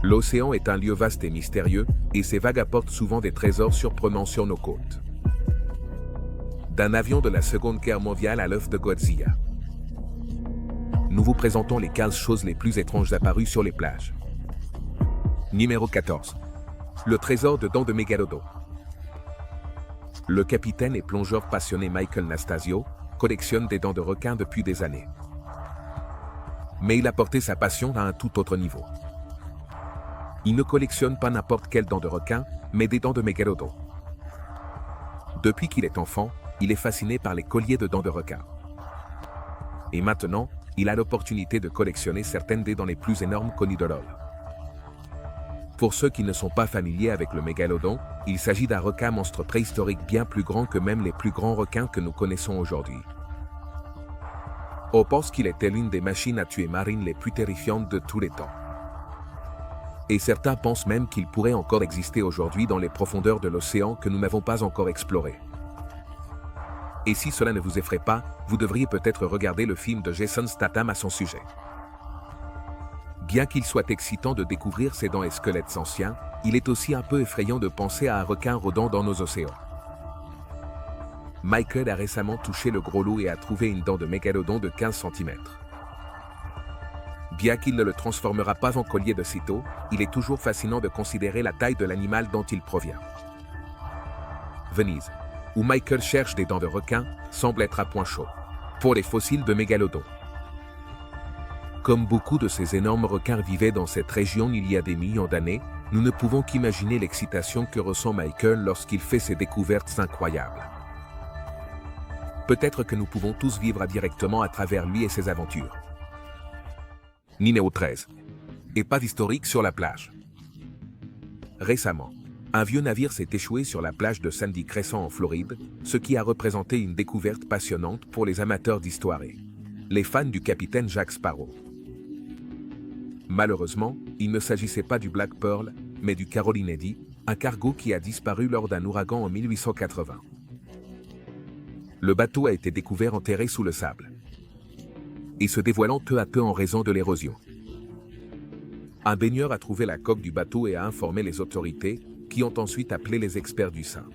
L'océan est un lieu vaste et mystérieux, et ses vagues apportent souvent des trésors surprenants sur nos côtes. D'un avion de la Seconde Guerre mondiale à l'œuf de Godzilla. Nous vous présentons les 15 choses les plus étranges apparues sur les plages. Numéro 14. Le trésor de dents de mégalodon. Le capitaine et plongeur passionné Michael Nastasio collectionne des dents de requin depuis des années. Mais il a porté sa passion à un tout autre niveau. Il ne collectionne pas n'importe quelle dent de requin, mais des dents de mégalodon. Depuis qu'il est enfant, il est fasciné par les colliers de dents de requin. Et maintenant, il a l'opportunité de collectionner certaines des dents les plus énormes connues de l'homme. Pour ceux qui ne sont pas familiers avec le mégalodon, il s'agit d'un requin monstre préhistorique bien plus grand que même les plus grands requins que nous connaissons aujourd'hui. On pense qu'il était l'une des machines à tuer marines les plus terrifiantes de tous les temps. Et certains pensent même qu'il pourrait encore exister aujourd'hui dans les profondeurs de l'océan que nous n'avons pas encore explorées. Et si cela ne vous effraie pas, vous devriez peut-être regarder le film de Jason Statham à son sujet. Bien qu'il soit excitant de découvrir ces dents et squelettes anciens, il est aussi un peu effrayant de penser à un requin rôdant dans nos océans. Michael a récemment touché le gros lot et a trouvé une dent de mégalodon de 15 cm. Bien qu'il ne le transformera pas en collier de sitôt, il est toujours fascinant de considérer la taille de l'animal dont il provient. Venise, où Michael cherche des dents de requin, semble être à point chaud pour les fossiles de mégalodon. Comme beaucoup de ces énormes requins vivaient dans cette région il y a des millions d'années, nous ne pouvons qu'imaginer l'excitation que ressent Michael lorsqu'il fait ces découvertes incroyables. Peut-être que nous pouvons tous vivre directement à travers lui et ses aventures. Numéro 13. Épave historique sur la plage. Récemment, un vieux navire s'est échoué sur la plage de Sandy Crescent en Floride, ce qui a représenté une découverte passionnante pour les amateurs d'histoire et les fans du capitaine Jack Sparrow. Malheureusement, il ne s'agissait pas du Black Pearl, mais du Caroline Eddy, un cargo qui a disparu lors d'un ouragan en 1880. Le bateau a été découvert enterré sous le sable et se dévoilant peu à peu en raison de l'érosion. Un baigneur a trouvé la coque du bateau et a informé les autorités, qui ont ensuite appelé les experts du sein.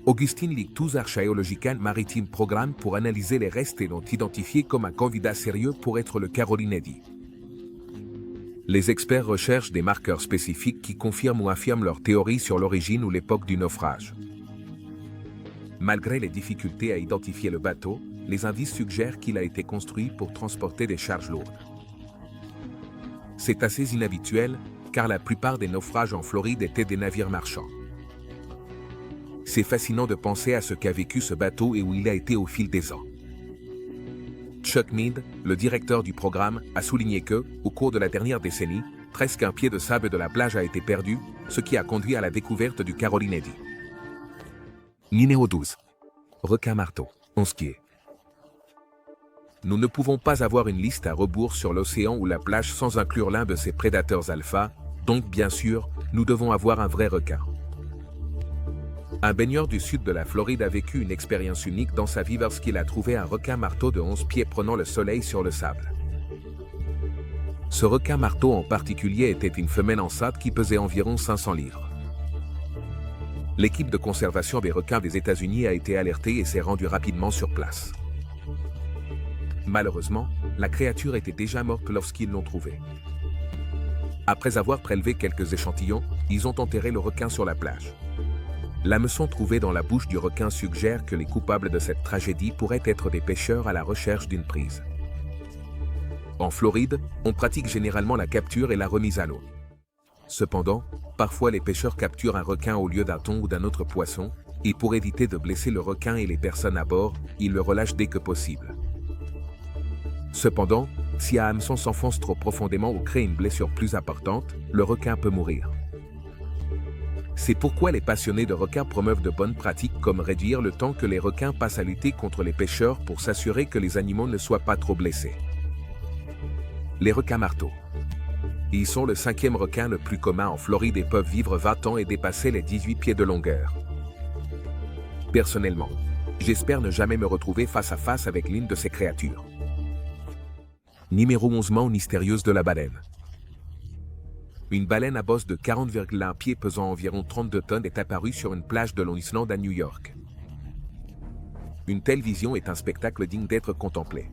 Augustine Lictus Archaeological Maritime Programme pour analyser les restes et l'ont identifié comme un candidat sérieux pour être le Caroline Eddy. Les experts recherchent des marqueurs spécifiques qui confirment ou infirment leur théorie sur l'origine ou l'époque du naufrage. Malgré les difficultés à identifier le bateau, les indices suggèrent qu'il a été construit pour transporter des charges lourdes. C'est assez inhabituel, car la plupart des naufrages en Floride étaient des navires marchands. C'est fascinant de penser à ce qu'a vécu ce bateau et où il a été au fil des ans. Chuck Mead, le directeur du programme, a souligné que, au cours de la dernière décennie, presque un pied de sable de la plage a été perdu, ce qui a conduit à la découverte du Caroline Eddy. Numéro 12. Requin marteau, 11 pieds. Nous ne pouvons pas avoir une liste à rebours sur l'océan ou la plage sans inclure l'un de ces prédateurs alpha, donc bien sûr, nous devons avoir un vrai requin. Un baigneur du sud de la Floride a vécu une expérience unique dans sa vie lorsqu'il a trouvé un requin marteau de 11 pieds prenant le soleil sur le sable. Ce requin marteau en particulier était une femelle enceinte qui pesait environ 500 livres. L'équipe de conservation des requins des États-Unis a été alertée et s'est rendue rapidement sur place. Malheureusement, la créature était déjà morte lorsqu'ils l'ont trouvée. Après avoir prélevé quelques échantillons, ils ont enterré le requin sur la plage. L'hameçon trouvé dans la bouche du requin suggère que les coupables de cette tragédie pourraient être des pêcheurs à la recherche d'une prise. En Floride, on pratique généralement la capture et la remise à l'eau. Cependant, parfois les pêcheurs capturent un requin au lieu d'un thon ou d'un autre poisson, et pour éviter de blesser le requin et les personnes à bord, ils le relâchent dès que possible. Cependant, si un hameçon s'enfonce trop profondément ou crée une blessure plus importante, le requin peut mourir. C'est pourquoi les passionnés de requins promeuvent de bonnes pratiques comme réduire le temps que les requins passent à lutter contre les pêcheurs pour s'assurer que les animaux ne soient pas trop blessés. Les requins marteaux. Ils sont le 5e requin le plus commun en Floride et peuvent vivre 20 ans et dépasser les 18 pieds de longueur. Personnellement, j'espère ne jamais me retrouver face à face avec l'une de ces créatures. Numéro 11. Mort mystérieuse de la baleine. Une baleine à bosse de 40,1 pieds pesant environ 32 tonnes est apparue sur une plage de Long Island à New York. Une telle vision est un spectacle digne d'être contemplé.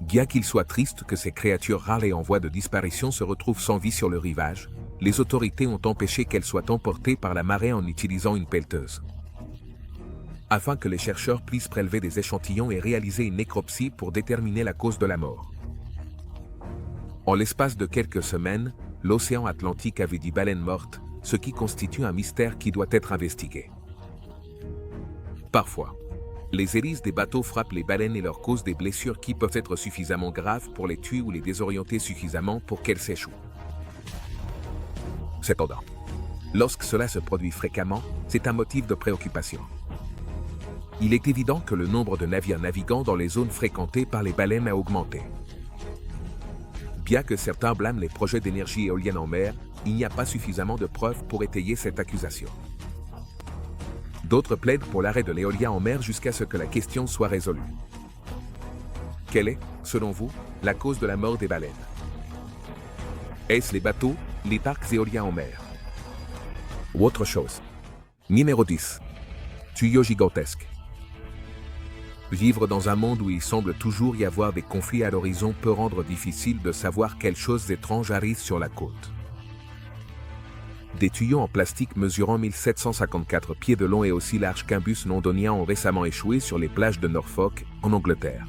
Bien qu'il soit triste que ces créatures rares et en voie de disparition se retrouvent sans vie sur le rivage, les autorités ont empêché qu'elles soient emportées par la marée en utilisant une pelleteuse. Afin que les chercheurs puissent prélever des échantillons et réaliser une nécropsie pour déterminer la cause de la mort. En l'espace de quelques semaines, l'océan Atlantique avait dit baleine morte, ce qui constitue un mystère qui doit être investigué. Parfois, les hélices des bateaux frappent les baleines et leur causent des blessures qui peuvent être suffisamment graves pour les tuer ou les désorienter suffisamment pour qu'elles s'échouent. Cependant, lorsque cela se produit fréquemment, c'est un motif de préoccupation. Il est évident que le nombre de navires naviguant dans les zones fréquentées par les baleines a augmenté. Bien que certains blâment les projets d'énergie éolienne en mer, il n'y a pas suffisamment de preuves pour étayer cette accusation. D'autres plaident pour l'arrêt de l'éolien en mer jusqu'à ce que la question soit résolue. Quelle est, selon vous, la cause de la mort des baleines? Est-ce les bateaux, les parcs éoliens en mer? Ou autre chose? Numéro 10. Tuyau gigantesque. Vivre dans un monde où il semble toujours y avoir des conflits à l'horizon peut rendre difficile de savoir quelles choses étranges arrivent sur la côte. Des tuyaux en plastique mesurant 1754 pieds de long et aussi larges qu'un bus londonien ont récemment échoué sur les plages de Norfolk, en Angleterre.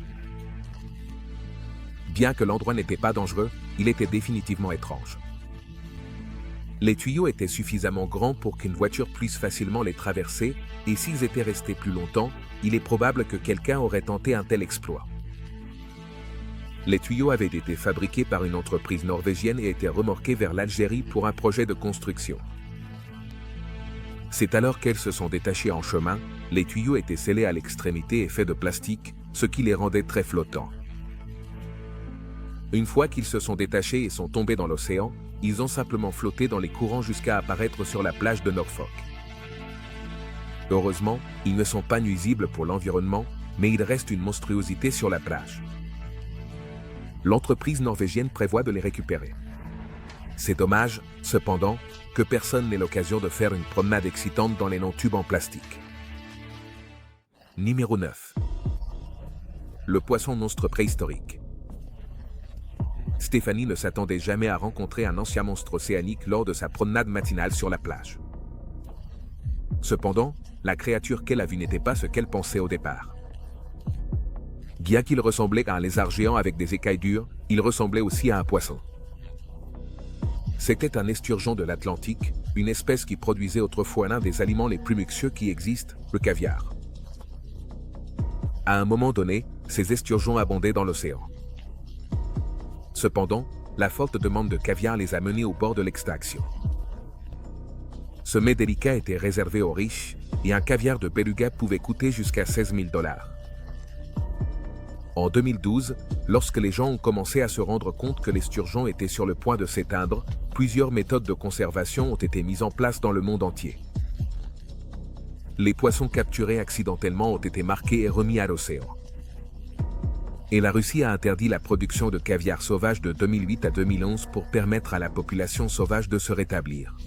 Bien que l'endroit n'était pas dangereux, il était définitivement étrange. Les tuyaux étaient suffisamment grands pour qu'une voiture puisse facilement les traverser, et s'ils étaient restés plus longtemps, il est probable que quelqu'un aurait tenté un tel exploit. Les tuyaux avaient été fabriqués par une entreprise norvégienne et étaient remorqués vers l'Algérie pour un projet de construction. C'est alors qu'elles se sont détachées en chemin, les tuyaux étaient scellés à l'extrémité et faits de plastique, ce qui les rendait très flottants. Une fois qu'ils se sont détachés et sont tombés dans l'océan, ils ont simplement flotté dans les courants jusqu'à apparaître sur la plage de Norfolk. Heureusement, ils ne sont pas nuisibles pour l'environnement, mais ils restent une monstruosité sur la plage. L'entreprise norvégienne prévoit de les récupérer. C'est dommage, cependant, que personne n'ait l'occasion de faire une promenade excitante dans les longs tubes en plastique. Numéro 9. Le poisson monstre préhistorique. Stéphanie ne s'attendait jamais à rencontrer un ancien monstre océanique lors de sa promenade matinale sur la plage. Cependant, la créature qu'elle a vue n'était pas ce qu'elle pensait au départ. Bien qu'il ressemblait à un lézard géant avec des écailles dures, il ressemblait aussi à un poisson. C'était un esturgeon de l'Atlantique, une espèce qui produisait autrefois l'un des aliments les plus luxueux qui existent, le caviar. À un moment donné, ces esturgeons abondaient dans l'océan. Cependant, la forte demande de caviar les a menés au bord de l'extraction. Ce mets délicat était réservé aux riches, et un caviar de beluga pouvait coûter jusqu'à 16 000 $. En 2012, lorsque les gens ont commencé à se rendre compte que l'esturgeon était sur le point de s'éteindre, plusieurs méthodes de conservation ont été mises en place dans le monde entier. Les poissons capturés accidentellement ont été marqués et remis à l'océan. Et la Russie a interdit la production de caviar sauvage de 2008 à 2011 pour permettre à la population sauvage de se rétablir.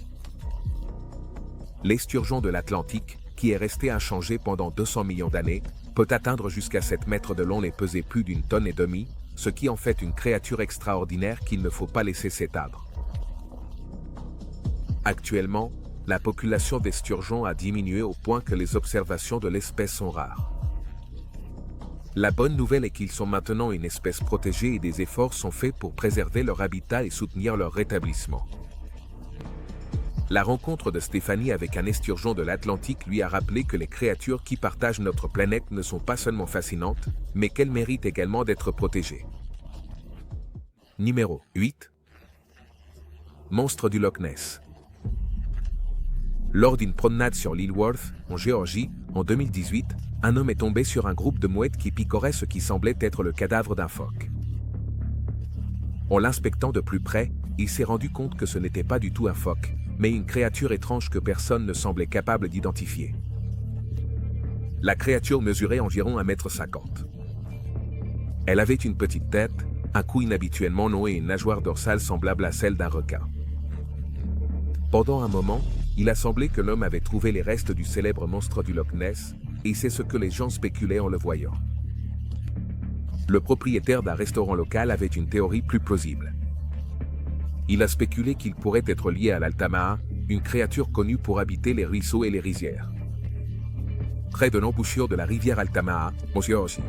L'esturgeon de l'Atlantique, qui est resté inchangé pendant 200 millions d'années, peut atteindre jusqu'à 7 mètres de long et peser plus d'1,5 tonnes, ce qui en fait une créature extraordinaire qu'il ne faut pas laisser s'éteindre. Actuellement, la population d'esturgeons a diminué au point que les observations de l'espèce sont rares. La bonne nouvelle est qu'ils sont maintenant une espèce protégée et des efforts sont faits pour préserver leur habitat et soutenir leur rétablissement. La rencontre de Stéphanie avec un esturgeon de l'Atlantique lui a rappelé que les créatures qui partagent notre planète ne sont pas seulement fascinantes, mais qu'elles méritent également d'être protégées. Numéro 8. Monstre du Loch Ness. Lors d'une promenade sur l'île Worth, en Géorgie, en 2018, un homme est tombé sur un groupe de mouettes qui picoraient ce qui semblait être le cadavre d'un phoque. En l'inspectant de plus près, il s'est rendu compte que ce n'était pas du tout un phoque, mais une créature étrange que personne ne semblait capable d'identifier. La créature mesurait environ 1,50 m. Elle avait une petite tête, un cou inhabituellement long et une nageoire dorsale semblable à celle d'un requin. Pendant un moment, il a semblé que l'homme avait trouvé les restes du célèbre monstre du Loch Ness, et c'est ce que les gens spéculaient en le voyant. Le propriétaire d'un restaurant local avait une théorie plus plausible. Il a spéculé qu'il pourrait être lié à l'Altamaha, une créature connue pour habiter les ruisseaux et les rizières. Près de l'embouchure de la rivière Altamaha, Mosioshi.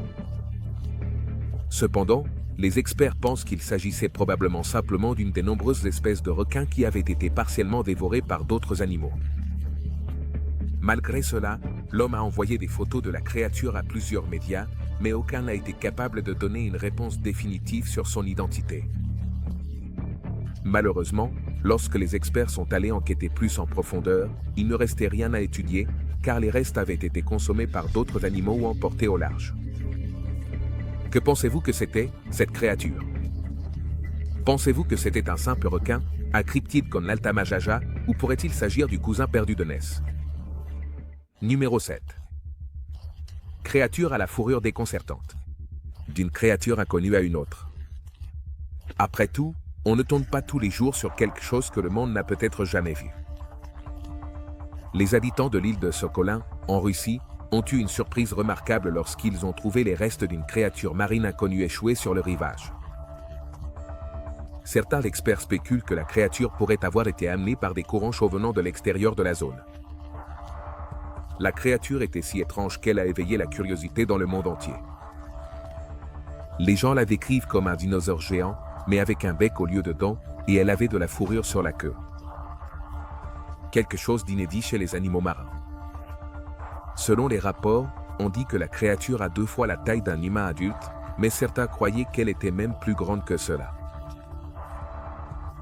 Cependant, les experts pensent qu'il s'agissait probablement simplement d'une des nombreuses espèces de requins qui avaient été partiellement dévorées par d'autres animaux. Malgré cela, l'homme a envoyé des photos de la créature à plusieurs médias, mais aucun n'a été capable de donner une réponse définitive sur son identité. Malheureusement, lorsque les experts sont allés enquêter plus en profondeur, il ne restait rien à étudier, car les restes avaient été consommés par d'autres animaux ou emportés au large. Que pensez-vous que c'était, cette créature? Pensez-vous que c'était un simple requin, un cryptide comme l'Altamaha, ou pourrait-il s'agir du cousin perdu de Ness? Numéro 7. Créature à la fourrure déconcertante. D'une créature inconnue à une autre. Après tout, on ne tombe pas tous les jours sur quelque chose que le monde n'a peut-être jamais vu. Les habitants de l'île de Sokolin, en Russie, ont eu une surprise remarquable lorsqu'ils ont trouvé les restes d'une créature marine inconnue échouée sur le rivage. Certains experts spéculent que la créature pourrait avoir été amenée par des courants chauds venant de l'extérieur de la zone. La créature était si étrange qu'elle a éveillé la curiosité dans le monde entier. Les gens la décrivent comme un dinosaure géant, mais avec un bec au lieu de dents, et elle avait de la fourrure sur la queue. Quelque chose d'inédit chez les animaux marins. Selon les rapports, on dit que la créature a 2 fois la taille d'un humain adulte, mais certains croyaient qu'elle était même plus grande que cela.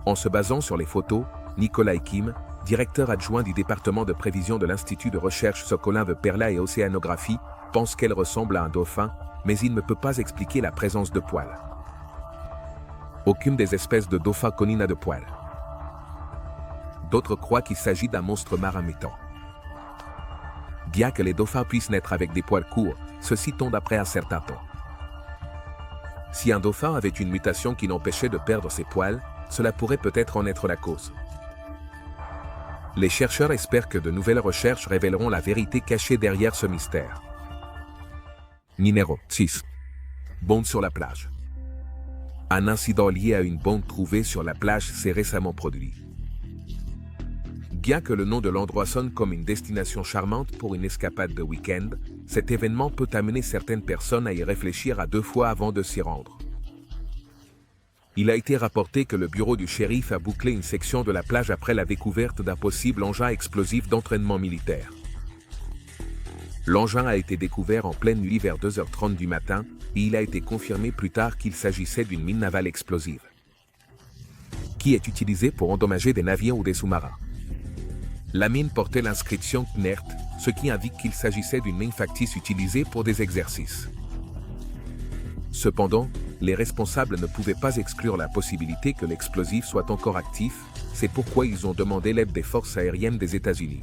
En se basant sur les photos, Nikolai Kim, directeur adjoint du département de prévision de l'Institut de recherche Sokolin de Perla et Océanographie, pense qu'elle ressemble à un dauphin, mais il ne peut pas expliquer la présence de poils. Aucune des espèces de dauphins connues n'a de poils. D'autres croient qu'il s'agit d'un monstre marin mutant. Bien que les dauphins puissent naître avec des poils courts, ceux-ci tombent après un certain temps. Si un dauphin avait une mutation qui l'empêchait de perdre ses poils, cela pourrait peut-être en être la cause. Les chercheurs espèrent que de nouvelles recherches révéleront la vérité cachée derrière ce mystère. Numéro 6. Bombe sur la plage. Un incident lié à une bombe trouvée sur la plage s'est récemment produit. Bien que le nom de l'endroit sonne comme une destination charmante pour une escapade de week-end, cet événement peut amener certaines personnes à y réfléchir à 2 fois avant de s'y rendre. Il a été rapporté que le bureau du shérif a bouclé une section de la plage après la découverte d'un possible engin explosif d'entraînement militaire. L'engin a été découvert en pleine nuit vers 2h30 du matin et il a été confirmé plus tard qu'il s'agissait d'une mine navale explosive, qui est utilisée pour endommager des navires ou des sous-marins. La mine portait l'inscription KNERT, ce qui indique qu'il s'agissait d'une mine factice utilisée pour des exercices. Cependant, les responsables ne pouvaient pas exclure la possibilité que l'explosif soit encore actif, c'est pourquoi ils ont demandé l'aide des forces aériennes des États-Unis.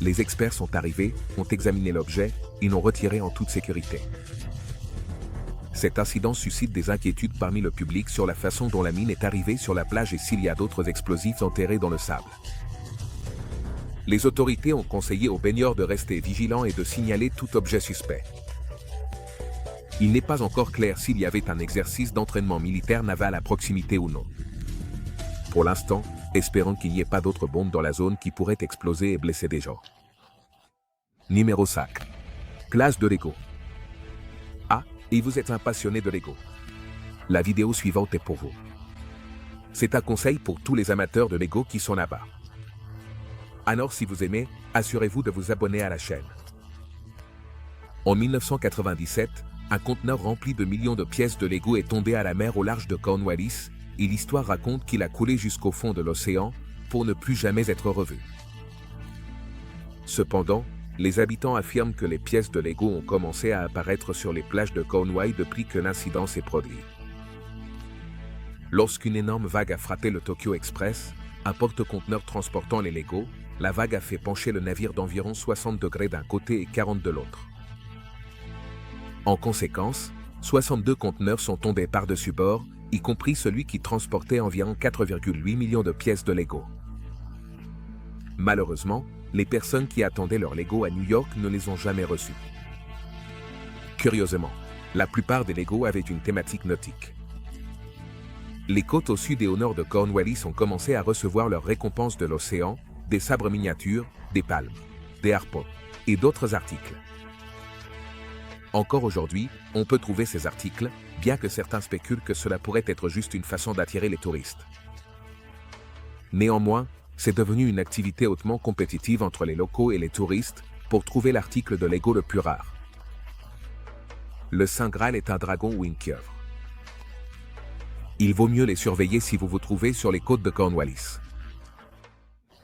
Les experts sont arrivés, ont examiné l'objet, et l'ont retiré en toute sécurité. Cet incident suscite des inquiétudes parmi le public sur la façon dont la mine est arrivée sur la plage et s'il y a d'autres explosifs enterrés dans le sable. Les autorités ont conseillé aux baigneurs de rester vigilants et de signaler tout objet suspect. Il n'est pas encore clair s'il y avait un exercice d'entraînement militaire naval à proximité ou non. Pour l'instant, espérons qu'il n'y ait pas d'autres bombes dans la zone qui pourraient exploser et blesser des gens. Numéro 5. Plage de Lego. Ah, et vous êtes un passionné de Lego. La vidéo suivante est pour vous. C'est un conseil pour tous les amateurs de Lego qui sont là-bas. Alors si vous aimez, assurez-vous de vous abonner à la chaîne. En 1997, un conteneur rempli de millions de pièces de Lego est tombé à la mer au large de Cornwallis, et l'histoire raconte qu'il a coulé jusqu'au fond de l'océan, pour ne plus jamais être revu. Cependant, les habitants affirment que les pièces de Lego ont commencé à apparaître sur les plages de Cornwall depuis que l'incident s'est produit. Lorsqu'une énorme vague a frappé le Tokyo Express, un porte-conteneurs transportant les Lego, la vague a fait pencher le navire d'environ 60 degrés d'un côté et 40 de l'autre. En conséquence, 62 conteneurs sont tombés par-dessus bord, y compris celui qui transportait environ 4,8 millions de pièces de Lego. Malheureusement, les personnes qui attendaient leurs Lego à New York ne les ont jamais reçus. Curieusement, la plupart des Lego avaient une thématique nautique. Les côtes au sud et au nord de Cornwallis ont commencé à recevoir leurs récompenses de l'océan, des sabres miniatures, des palmes, des harpons et d'autres articles. Encore aujourd'hui, on peut trouver ces articles, bien que certains spéculent que cela pourrait être juste une façon d'attirer les touristes. Néanmoins, c'est devenu une activité hautement compétitive entre les locaux et les touristes pour trouver l'article de Lego le plus rare. Le Saint Graal est un dragon ou une pieuvre. Il vaut mieux les surveiller si vous vous trouvez sur les côtes de Cornwallis.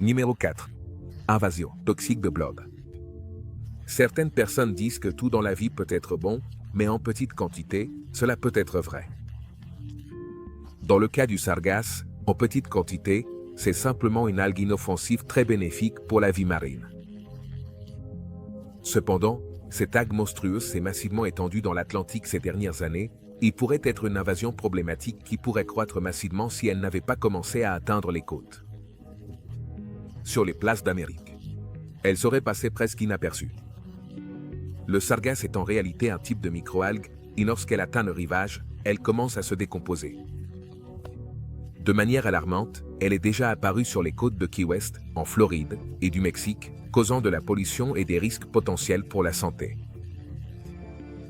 Numéro 4. Invasion toxique de blob. Certaines personnes disent que tout dans la vie peut être bon, mais en petite quantité, cela peut être vrai. Dans le cas du sargasse, en petite quantité, c'est simplement une algue inoffensive très bénéfique pour la vie marine. Cependant, cette algue monstrueuse s'est massivement étendue dans l'Atlantique ces dernières années et pourrait être une invasion problématique qui pourrait croître massivement si elle n'avait pas commencé à atteindre les côtes. Sur les plages d'Amérique, elle serait passée presque inaperçue. Le sargasse est en réalité un type de microalgue et lorsqu'elle atteint le rivage, elle commence à se décomposer. De manière alarmante, elle est déjà apparue sur les côtes de Key West, en Floride, et du Mexique, causant de la pollution et des risques potentiels pour la santé.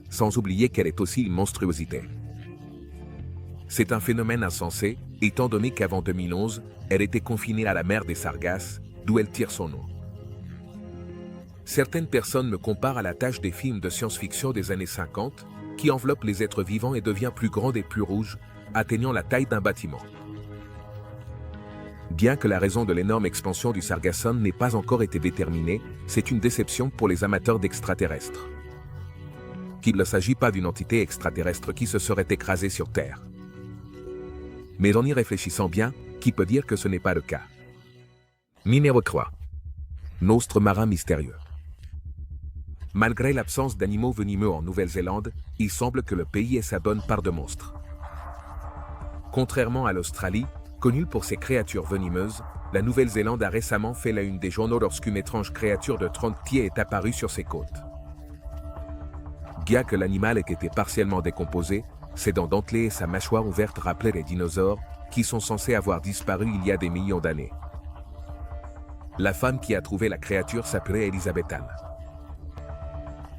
Sans oublier qu'elle est aussi une monstruosité. C'est un phénomène insensé, étant donné qu'avant 2011, elle était confinée à la mer des Sargasses, d'où elle tire son nom. Certaines personnes me comparent à la tâche des films de science-fiction des années 50, qui enveloppe les êtres vivants et devient plus grande et plus rouge, atteignant la taille d'un bâtiment. Bien que la raison de l'énorme expansion du Sargassum n'ait pas encore été déterminée, c'est une déception pour les amateurs d'extraterrestres. Qu'il ne s'agit pas d'une entité extraterrestre qui se serait écrasée sur Terre. Mais en y réfléchissant bien, qui peut dire que ce n'est pas le cas? Numéro 3. Monstre marin mystérieux. Malgré l'absence d'animaux venimeux en Nouvelle-Zélande, il semble que le pays ait sa bonne part de monstres. Contrairement à l'Australie, connue pour ses créatures venimeuses, la Nouvelle-Zélande a récemment fait la une des journaux lorsqu'une étrange créature de 30 pieds est apparue sur ses côtes. Bien que l'animal ait été partiellement décomposé, ses dents dentelées et sa mâchoire ouverte rappelaient les dinosaures, qui sont censés avoir disparu il y a des millions d'années. La femme qui a trouvé la créature s'appelait Elizabeth Ann.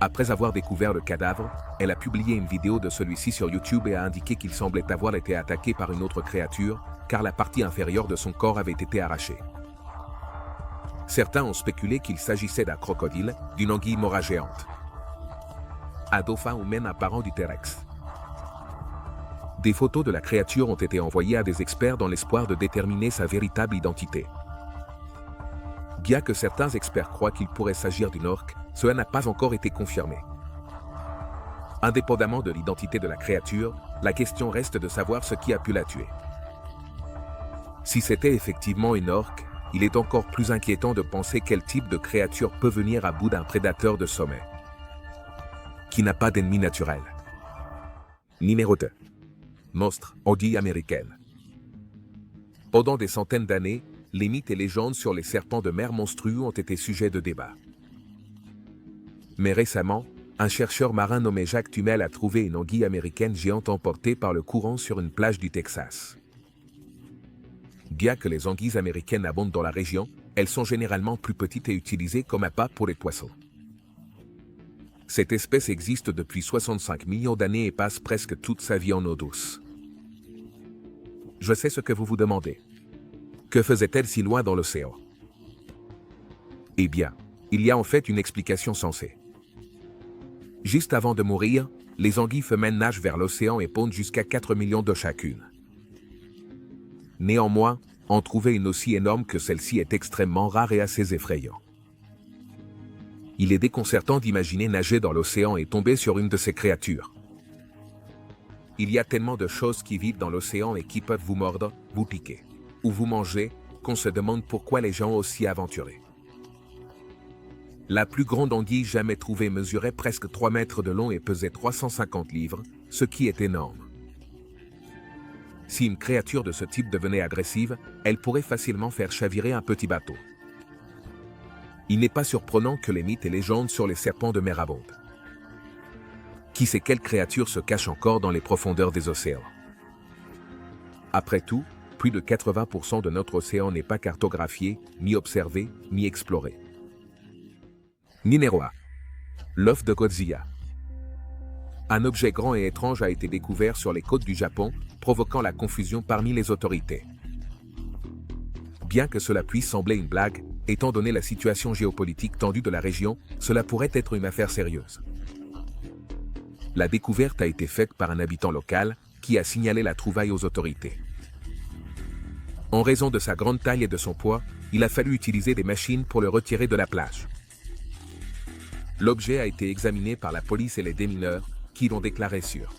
Après avoir découvert le cadavre, elle a publié une vidéo de celui-ci sur YouTube et a indiqué qu'il semblait avoir été attaqué par une autre créature, car la partie inférieure de son corps avait été arrachée. Certains ont spéculé qu'il s'agissait d'un crocodile, d'une anguille mora géante, un dauphin ou même un parent du T-Rex. Des photos de la créature ont été envoyées à des experts dans l'espoir de déterminer sa véritable identité. Bien que certains experts croient qu'il pourrait s'agir d'une orque, cela n'a pas encore été confirmé. Indépendamment de l'identité de la créature, la question reste de savoir ce qui a pu la tuer. Si c'était effectivement une orque, il est encore plus inquiétant de penser quel type de créature peut venir à bout d'un prédateur de sommet, qui n'a pas d'ennemi naturel. Numéro 2. Monstre, anguille américaine. Pendant des centaines d'années, les mythes et légendes sur les serpents de mer monstrueux ont été sujets de débat. Mais récemment, un chercheur marin nommé Jacques Tumel a trouvé une anguille américaine géante emportée par le courant sur une plage du Texas. Bien que les anguilles américaines abondent dans la région, elles sont généralement plus petites et utilisées comme appât pour les poissons. Cette espèce existe depuis 65 millions d'années et passe presque toute sa vie en eau douce. Je sais ce que vous vous demandez. Que faisait-elle si loin dans l'océan? Eh bien, il y a en fait une explication sensée. Juste avant de mourir, les anguilles femelles nagent vers l'océan et pondent jusqu'à 4 millions d'œufs chacune. Néanmoins, en trouver une aussi énorme que celle-ci est extrêmement rare et assez effrayant. Il est déconcertant d'imaginer nager dans l'océan et tomber sur une de ces créatures. Il y a tellement de choses qui vivent dans l'océan et qui peuvent vous mordre, vous piquer, ou vous manger, qu'on se demande pourquoi les gens ont aussi aventurés. La plus grande anguille jamais trouvée mesurait presque 3 mètres de long et pesait 350 livres, ce qui est énorme. Si une créature de ce type devenait agressive, elle pourrait facilement faire chavirer un petit bateau. Il n'est pas surprenant que les mythes et légendes sur les serpents de mer abondent. Qui sait quelle créature se cache encore dans les profondeurs des océans? Après tout, plus de 80% de notre océan n'est pas cartographié, ni observé, ni exploré. Nineroa. L'œuf de Godzilla. Un objet grand et étrange a été découvert sur les côtes du Japon, provoquant la confusion parmi les autorités. Bien que cela puisse sembler une blague, étant donné la situation géopolitique tendue de la région, cela pourrait être une affaire sérieuse. La découverte a été faite par un habitant local, qui a signalé la trouvaille aux autorités. En raison de sa grande taille et de son poids, il a fallu utiliser des machines pour le retirer de la plage. L'objet a été examiné par la police et les démineurs, qui l'ont déclaré sûr.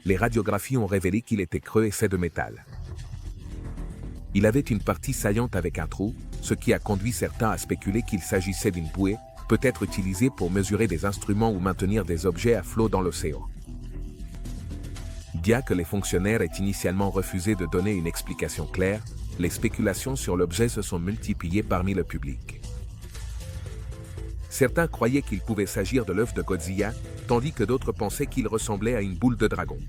Les radiographies ont révélé qu'il était creux et fait de métal. Il avait une partie saillante avec un trou, ce qui a conduit certains à spéculer qu'il s'agissait d'une bouée, peut-être utilisée pour mesurer des instruments ou maintenir des objets à flot dans l'océan. Bien que les fonctionnaires aient initialement refusé de donner une explication claire, les spéculations sur l'objet se sont multipliées parmi le public. Certains croyaient qu'il pouvait s'agir de l'œuf de Godzilla, tandis que d'autres pensaient qu'il ressemblait à une boule de dragon.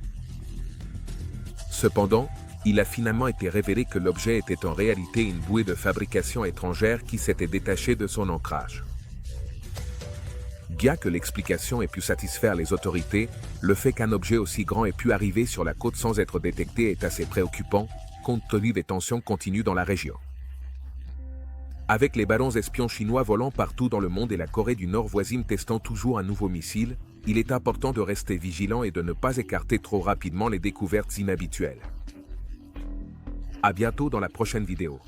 Cependant, il a finalement été révélé que l'objet était en réalité une bouée de fabrication étrangère qui s'était détachée de son ancrage. Bien que l'explication ait pu satisfaire les autorités, le fait qu'un objet aussi grand ait pu arriver sur la côte sans être détecté est assez préoccupant, compte tenu des tensions continues dans la région. Avec les ballons espions chinois volant partout dans le monde et la Corée du Nord voisine testant toujours un nouveau missile, il est important de rester vigilant et de ne pas écarter trop rapidement les découvertes inhabituelles. À bientôt dans la prochaine vidéo.